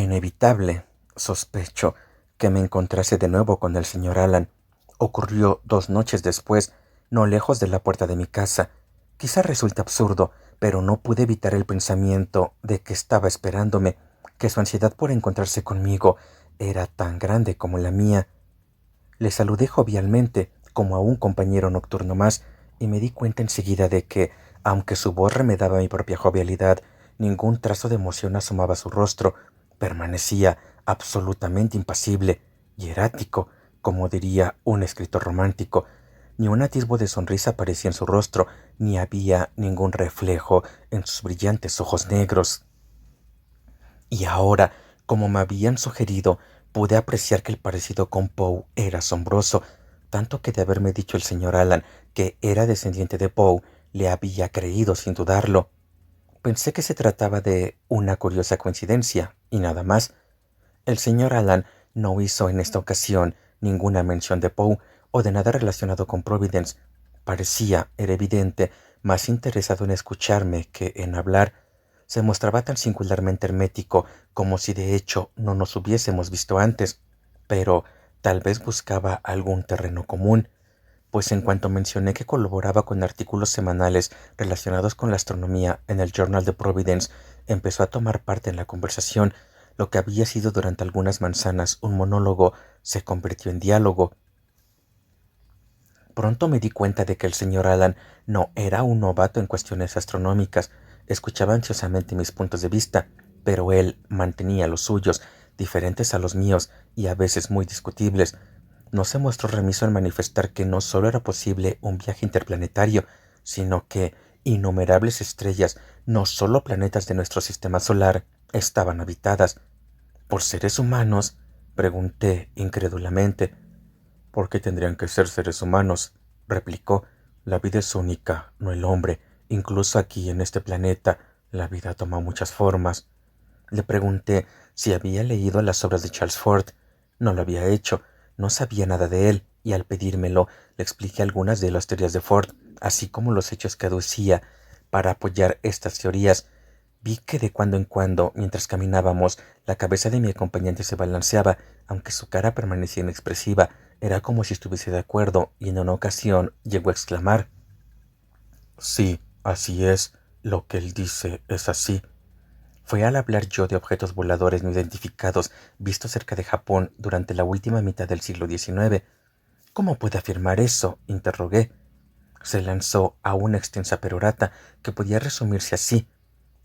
inevitable, sospecho, que me encontrase de nuevo con el señor Alan. Ocurrió 2 noches después, no lejos de la puerta de mi casa. Quizá resulte absurdo, pero no pude evitar el pensamiento de que estaba esperándome, que su ansiedad por encontrarse conmigo era tan grande como la mía. Le saludé jovialmente, como a un compañero nocturno más, y me di cuenta enseguida de que, aunque su voz remedaba mi propia jovialidad, ningún trazo de emoción asomaba a su rostro. Permanecía absolutamente impasible y erático, como diría un escritor romántico. Ni un atisbo de sonrisa aparecía en su rostro, ni había ningún reflejo en sus brillantes ojos negros. Y ahora, como me habían sugerido, pude apreciar que el parecido con Poe era asombroso, tanto que de haberme dicho el señor Alan que era descendiente de Poe, le había creído sin dudarlo. Pensé que se trataba de una curiosa coincidencia, y nada más. El señor Alan no hizo en esta ocasión ninguna mención de Poe o de nada relacionado con Providence. Parecía, era evidente, más interesado en escucharme que en hablar. Se mostraba tan singularmente hermético como si de hecho no nos hubiésemos visto antes, pero tal vez buscaba algún terreno común, pues en cuanto mencioné que colaboraba con artículos semanales relacionados con la astronomía en el Journal de Providence, empezó a tomar parte en la conversación. Lo que había sido durante algunas manzanas un monólogo se convirtió en diálogo. Pronto me di cuenta de que el señor Alan no era un novato en cuestiones astronómicas. Escuchaba ansiosamente mis puntos de vista, pero él mantenía los suyos, diferentes a los míos y a veces muy discutibles. No se mostró remiso en manifestar que no solo era posible un viaje interplanetario, sino que innumerables estrellas, no solo planetas de nuestro sistema solar, estaban habitadas. ¿Por seres humanos? Pregunté incrédulamente. ¿Por qué tendrían que ser seres humanos? Replicó. La vida es única, no el hombre. Incluso aquí en este planeta, la vida toma muchas formas. Le pregunté si había leído las obras de Charles Ford. No lo había hecho, no sabía nada de él, y al pedírmelo le expliqué algunas de las teorías de Ford, así como los hechos que aducía para apoyar estas teorías. Vi que de cuando en cuando, mientras caminábamos, la cabeza de mi acompañante se balanceaba, aunque su cara permanecía inexpresiva. Era como si estuviese de acuerdo, y en una ocasión llegó a exclamar: Sí, así es, lo que él dice es así. Fue al hablar yo de objetos voladores no identificados vistos cerca de Japón durante la última mitad del siglo XIX. ¿Cómo puede afirmar eso?, interrogué. Se lanzó a una extensa perorata que podía resumirse así: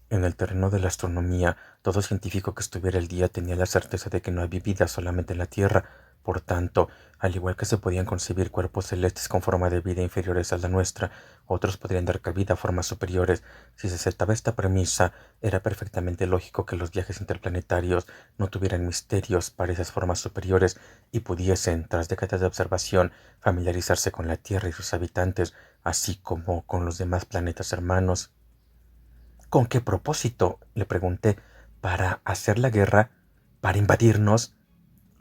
en el terreno de la astronomía, todo científico que estuviera al día tenía la certeza de que no había vida solamente en la Tierra. Por tanto, al igual que se podían concebir cuerpos celestes con forma de vida inferiores a la nuestra, otros podrían dar cabida a formas superiores. Si se aceptaba esta premisa, era perfectamente lógico que los viajes interplanetarios no tuvieran misterios para esas formas superiores y pudiesen, tras décadas de observación, familiarizarse con la Tierra y sus habitantes, así como con los demás planetas hermanos. ¿Con qué propósito?, le pregunté. ¿Para hacer la guerra? ¿Para invadirnos?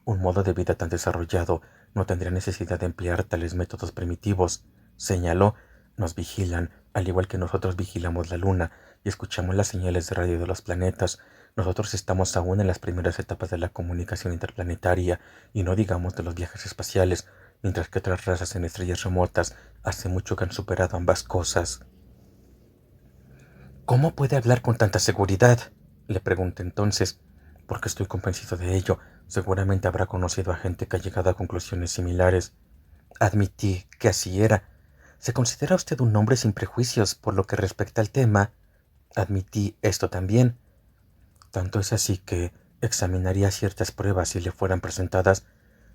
Un modo de vida tan desarrollado no tendría necesidad de emplear tales métodos primitivos, señaló. Nos vigilan, al igual que nosotros vigilamos la luna y escuchamos las señales de radio de los planetas. Nosotros estamos aún en las primeras etapas de la comunicación interplanetaria, y no digamos de los viajes espaciales, mientras que otras razas en estrellas remotas hace mucho que han superado ambas cosas. ¿Cómo puede hablar con tanta seguridad?, le pregunté entonces. Porque estoy convencido de ello. Seguramente habrá conocido a gente que ha llegado a conclusiones similares. Admití que así era. ¿Se considera usted un hombre sin prejuicios por lo que respecta al tema? Admití esto también. Tanto es así que examinaría ciertas pruebas si le fueran presentadas.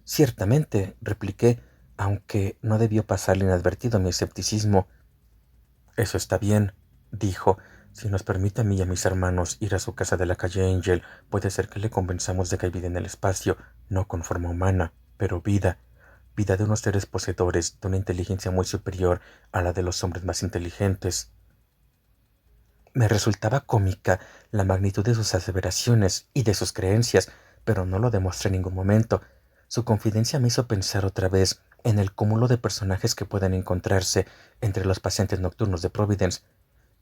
Ciertamente, repliqué, aunque no debió pasarle inadvertido mi escepticismo. Eso está bien, dijo. Si nos permite a mí y a mis hermanos ir a su casa de la calle Angel, puede ser que le convenzamos de que hay vida en el espacio, no con forma humana, pero vida. Vida de unos seres poseedores de una inteligencia muy superior a la de los hombres más inteligentes. Me resultaba cómica la magnitud de sus aseveraciones y de sus creencias, pero no lo demostré en ningún momento. Su confidencia me hizo pensar otra vez en el cúmulo de personajes que pueden encontrarse entre los pacientes nocturnos de Providence.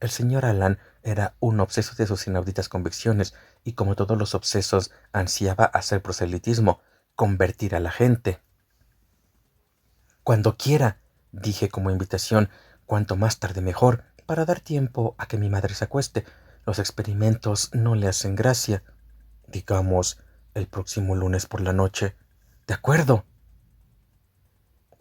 El señor Alan era un obseso de sus inauditas convicciones y, como todos los obsesos, ansiaba hacer proselitismo, convertir a la gente. Cuando quiera, dije como invitación, cuanto más tarde mejor, para dar tiempo a que mi madre se acueste. Los experimentos no le hacen gracia. Digamos, el próximo lunes por la noche. De acuerdo.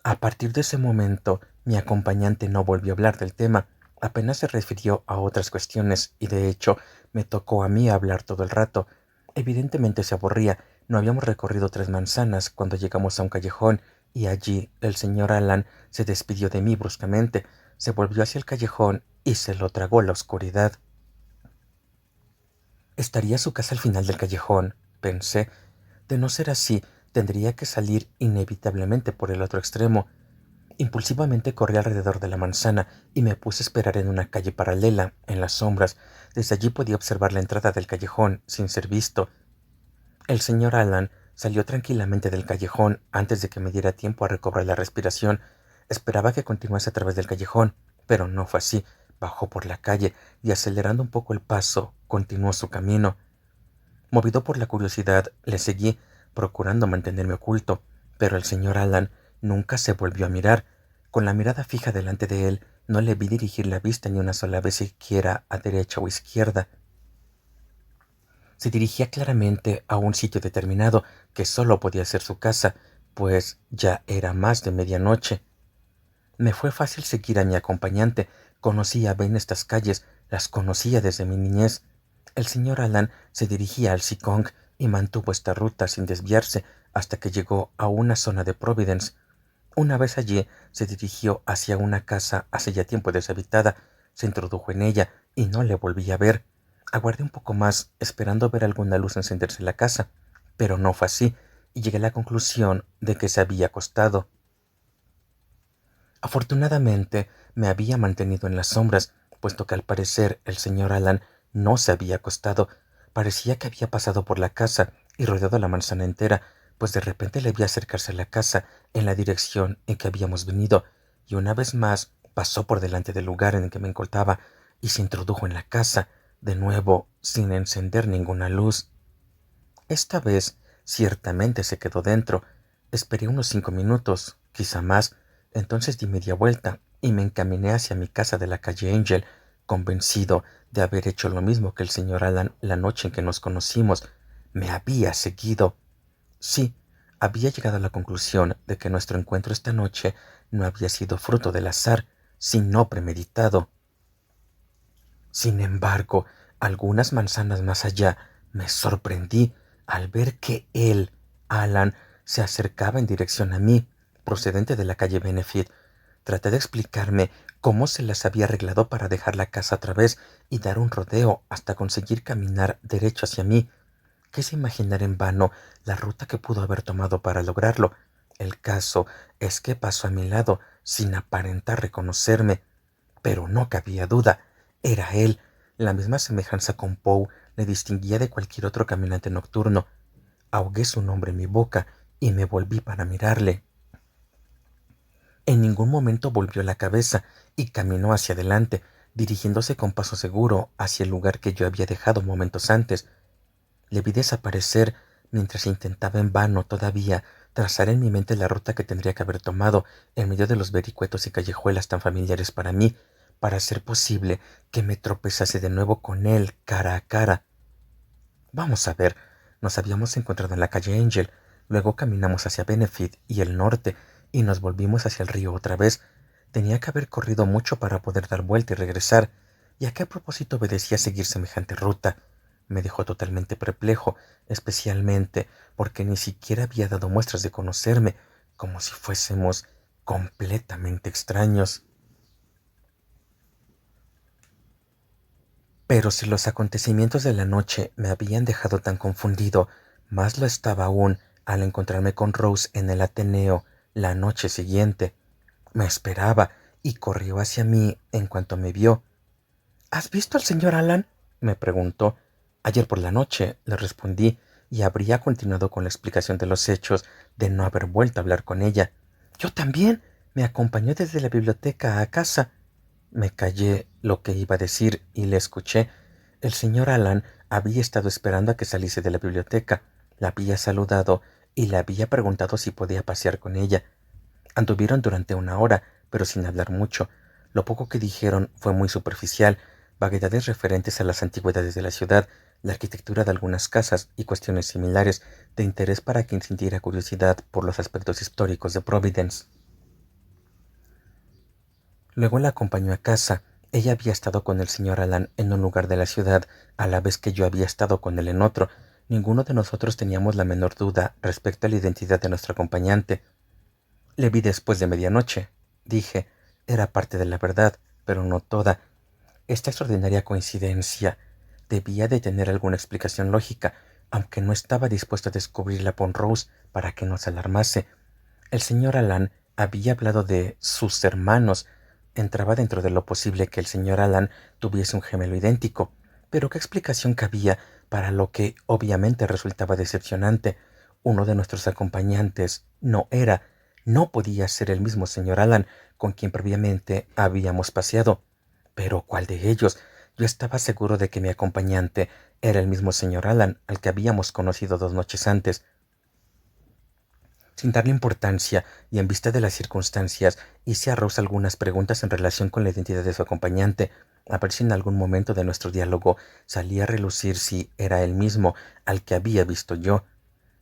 A partir de ese momento, mi acompañante no volvió a hablar del tema, apenas se refirió a otras cuestiones y de hecho me tocó a mí hablar todo el rato. Evidentemente se aburría, no habíamos recorrido 3 manzanas cuando llegamos a un callejón y allí el señor Alan se despidió de mí bruscamente, se volvió hacia el callejón y se lo tragó la oscuridad. Estaría su casa al final del callejón, pensé. De no ser así, tendría que salir inevitablemente por el otro extremo. Impulsivamente corrí alrededor de la manzana y me puse a esperar en una calle paralela, en las sombras. Desde allí podía observar la entrada del callejón, sin ser visto. El señor Alan salió tranquilamente del callejón antes de que me diera tiempo a recobrar la respiración. Esperaba que continuase a través del callejón, pero no fue así. Bajó por la calle y, acelerando un poco el paso, continuó su camino. Movido por la curiosidad, le seguí, procurando mantenerme oculto, pero el señor Alan nunca se volvió a mirar. Con la mirada fija delante de él, no le vi dirigir la vista ni una sola vez siquiera a derecha o izquierda. Se dirigía claramente a un sitio determinado, que solo podía ser su casa, pues ya era más de medianoche. Me fue fácil seguir a mi acompañante. Conocía bien estas calles, las conocía desde mi niñez. El señor Alan se dirigía al Seekonk y mantuvo esta ruta sin desviarse hasta que llegó a una zona de Providence. Una vez allí, se dirigió hacia una casa hace ya tiempo deshabitada, se introdujo en ella y no le volví a ver. Aguardé un poco más, esperando ver alguna luz encenderse en la casa, pero no fue así, y llegué a la conclusión de que se había acostado. Afortunadamente, me había mantenido en las sombras, puesto que al parecer el señor Alan no se había acostado. Parecía que había pasado por la casa y rodeado la manzana entera, pues de repente le vi acercarse a la casa en la dirección en que habíamos venido, y una vez más pasó por delante del lugar en el que me encontraba y se introdujo en la casa, de nuevo sin encender ninguna luz. Esta vez ciertamente se quedó dentro. Esperé unos 5 minutos, quizá más. Entonces di media vuelta y me encaminé hacia mi casa de la calle Angel, convencido de haber hecho lo mismo que el señor Alan la noche en que nos conocimos. Me había seguido. Sí, había llegado a la conclusión de que nuestro encuentro esta noche no había sido fruto del azar, sino premeditado. Sin embargo, algunas manzanas más allá, me sorprendí al ver que él, Alan, se acercaba en dirección a mí, procedente de la calle Benefit. Traté de explicarme cómo se las había arreglado para dejar la casa a través y dar un rodeo hasta conseguir caminar derecho hacia mí. Quise imaginar en vano la ruta que pudo haber tomado para lograrlo. El caso es que pasó a mi lado sin aparentar reconocerme, pero no cabía duda. Era él. La misma semejanza con Poe le distinguía de cualquier otro caminante nocturno. Ahogué su nombre en mi boca y me volví para mirarle. En ningún momento volvió la cabeza y caminó hacia adelante, dirigiéndose con paso seguro hacia el lugar que yo había dejado momentos antes. Le vi desaparecer mientras intentaba en vano todavía trazar en mi mente la ruta que tendría que haber tomado en medio de los vericuetos y callejuelas tan familiares para mí, para hacer posible que me tropezase de nuevo con él cara a cara. Vamos a ver, nos habíamos encontrado en la calle Angel, luego caminamos hacia Benefit y el norte, y nos volvimos hacia el río otra vez. Tenía que haber corrido mucho para poder dar vuelta y regresar. ¿Y a qué propósito obedecía seguir semejante ruta? Me dejó totalmente perplejo, especialmente porque ni siquiera había dado muestras de conocerme, como si fuésemos completamente extraños. Pero si los acontecimientos de la noche me habían dejado tan confundido, más lo estaba aún al encontrarme con Rose en el Ateneo la noche siguiente. Me esperaba y corrió hacia mí en cuanto me vio. ¿Has visto al señor Alan? Me preguntó. Ayer por la noche, le respondí, y habría continuado con la explicación de los hechos de no haber vuelto a hablar con ella. Yo también. Me acompañó desde la biblioteca a casa. Me callé lo que iba a decir y le escuché. El señor Alan había estado esperando a que saliese de la biblioteca. La había saludado y le había preguntado si podía pasear con ella. Anduvieron durante una hora, pero sin hablar mucho. Lo poco que dijeron fue muy superficial, vaguedades referentes a las antigüedades de la ciudad, la arquitectura de algunas casas y cuestiones similares, de interés para quien sintiera curiosidad por los aspectos históricos de Providence. Luego la acompañó a casa. Ella había estado con el señor Alan en un lugar de la ciudad, a la vez que yo había estado con él en otro. Ninguno de nosotros teníamos la menor duda respecto a la identidad de nuestro acompañante. Le vi después de medianoche. Dije, era parte de la verdad, pero no toda. Esta extraordinaria coincidencia debía de tener alguna explicación lógica, aunque no estaba dispuesto a descubrirla por Rose para que no se alarmase. El señor Alan había hablado de sus hermanos. Entraba dentro de lo posible que el señor Alan tuviese un gemelo idéntico, pero ¿qué explicación cabía para lo que obviamente resultaba decepcionante? Uno de nuestros acompañantes no podía ser el mismo señor Alan con quien previamente habíamos paseado. Pero ¿cuál de ellos? Yo estaba seguro de que mi acompañante era el mismo señor Alan al que habíamos conocido 2 noches antes. Sin darle importancia y en vista de las circunstancias, hice a Rose algunas preguntas en relación con la identidad de su acompañante, a ver si en algún momento de nuestro diálogo salía a relucir si era el mismo al que había visto yo.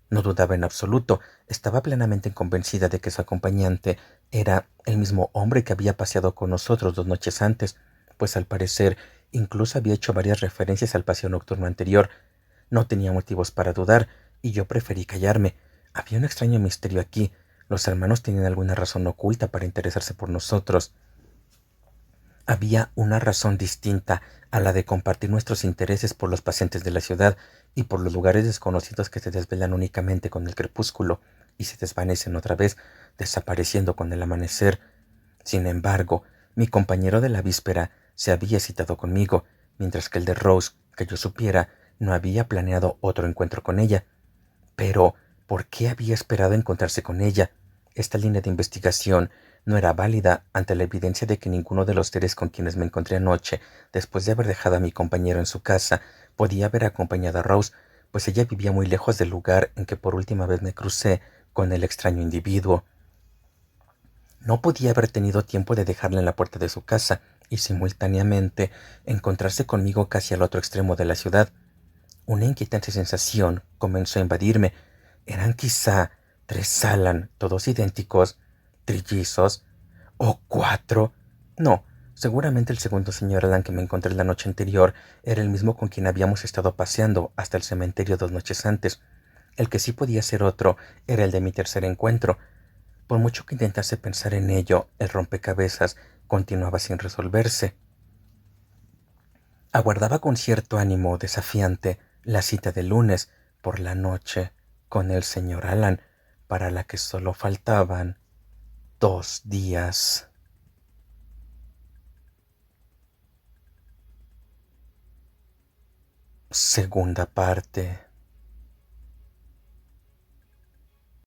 No dudaba en absoluto, estaba plenamente convencida de que su acompañante era el mismo hombre que había paseado con nosotros 2 noches antes, pues al parecer incluso había hecho varias referencias al paseo nocturno anterior. No tenía motivos para dudar, y yo preferí callarme. Había un extraño misterio aquí. Los hermanos tenían alguna razón oculta para interesarse por nosotros. Había una razón distinta a la de compartir nuestros intereses por los pacientes de la ciudad y por los lugares desconocidos que se desvelan únicamente con el crepúsculo y se desvanecen otra vez, desapareciendo con el amanecer. Sin embargo, mi compañero de la víspera se había citado conmigo, mientras que el de Rose, que yo supiera, no había planeado otro encuentro con ella. Pero, ¿por qué había esperado encontrarse con ella? Esta línea de investigación no era válida ante la evidencia de que ninguno de los seres con quienes me encontré anoche, después de haber dejado a mi compañero en su casa, podía haber acompañado a Rose, pues ella vivía muy lejos del lugar en que por última vez me crucé con el extraño individuo. No podía haber tenido tiempo de dejarla en la puerta de su casa y simultáneamente encontrarse conmigo casi al otro extremo de la ciudad. Una inquietante sensación comenzó a invadirme. ¿Eran quizá 3 Alan, todos idénticos, trillizos, o 4? No, seguramente el segundo señor Alan que me encontré la noche anterior era el mismo con quien habíamos estado paseando hasta el cementerio 2 noches antes. El que sí podía ser otro era el de mi tercer encuentro. Por mucho que intentase pensar en ello, el rompecabezas continuaba sin resolverse. Aguardaba con cierto ánimo desafiante la cita del lunes por la noche con el señor Alan, para la que solo faltaban 2 días. Segunda parte.